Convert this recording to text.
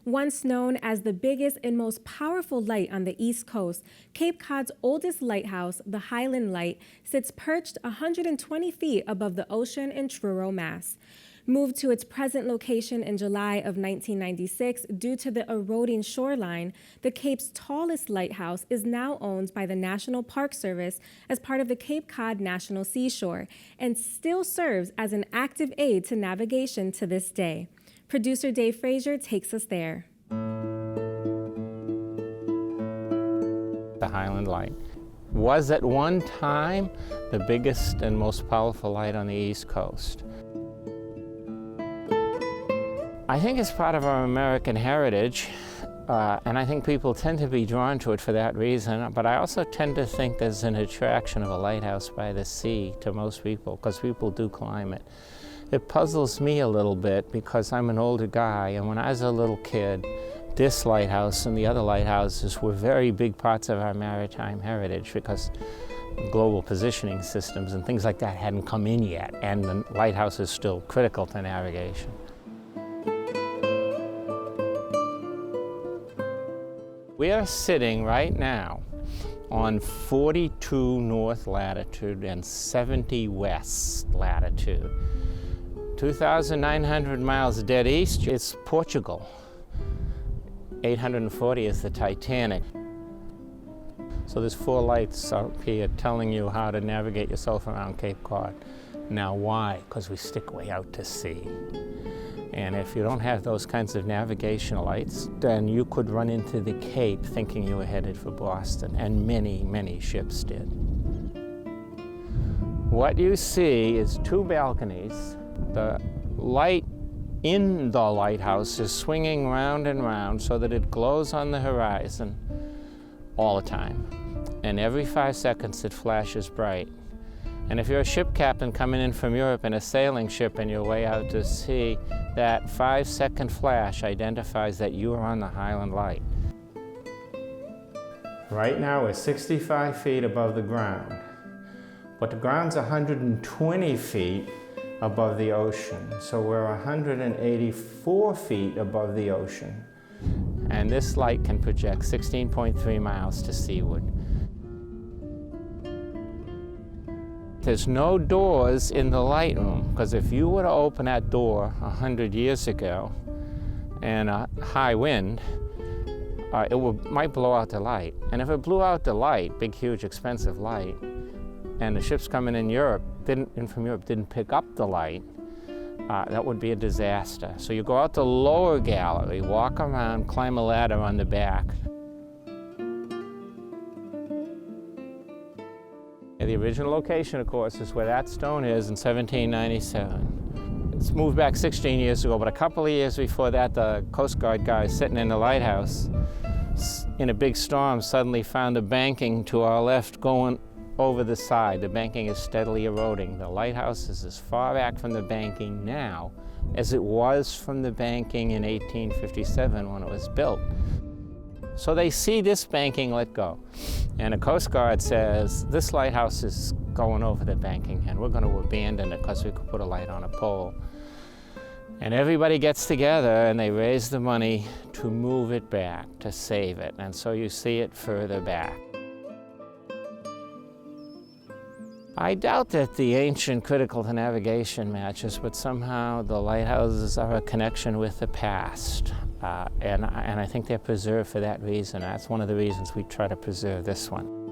Once known as the biggest and most powerful light on the East Coast, Cape Cod's oldest lighthouse, the Highland Light, sits perched 120 feet above the ocean in Truro, Mass. Moved to its present location in July of 1996 due to the eroding shoreline, the Cape's tallest lighthouse is now owned by the National Park Service as part of the Cape Cod National Seashore and still serves as an active aid to navigation to this day. Producer Dave Frazier takes us there. The Highland Light was at one time the biggest and most powerful light on the East Coast. I think it's part of our American heritage, and I think people tend to be drawn to it for that reason, but I also tend to think there's an attraction of a lighthouse by the sea to most people, because people do climb it. It puzzles me a little bit because I'm an older guy, and when I was a little kid, this lighthouse and the other lighthouses were very big parts of our maritime heritage because global positioning systems and things like that hadn't come in yet, and the lighthouse is still critical to navigation. We are sitting right now on 42 north latitude and 70 west latitude. 2,900 miles dead east, it's Portugal. 840 is the Titanic. So there's 4 lights out here telling you how to navigate yourself around Cape Cod. Now why? Because we stick way out to sea. And if you don't have those kinds of navigational lights, then you could run into the Cape thinking you were headed for Boston, and many, many ships did. What you see is 2 balconies. The light in the lighthouse is swinging round and round so that it glows on the horizon all the time. And every 5 seconds it flashes bright. And if you're a ship captain coming in from Europe in a sailing ship and you're way out to sea, that 5-second flash identifies that you are on the Highland Light. Right now we're 65 feet above the ground, but the ground's 120 feet above the ocean, so we're 184 feet above the ocean. And this light can project 16.3 miles to seaward. There's no doors in the light room, because if you were to open that door 100 years ago and a high wind, might blow out the light. And if it blew out the light, big, huge, expensive light, and the ships coming in from Europe didn't pick up the light, that would be a disaster. So you go out the lower gallery, walk around, climb a ladder on the back. The original location, of course, is where that stone is in 1797. It's moved back 16 years ago, but a couple of years before that, the Coast Guard guys sitting in the lighthouse in a big storm suddenly found the banking to our left going over the side. The banking is steadily eroding. The lighthouse is as far back from the banking now as it was from the banking in 1857 when it was built. So they see this banking let go. And the Coast Guard says, this lighthouse is going over the banking and we're going to abandon it because we could put a light on a pole. And everybody gets together and they raise the money to move it back, to save it. And so you see it further back. I doubt that the ancient critical to navigation matches, but somehow the lighthouses are a connection with the past. And I think they're preserved for that reason. That's one of the reasons we try to preserve this one.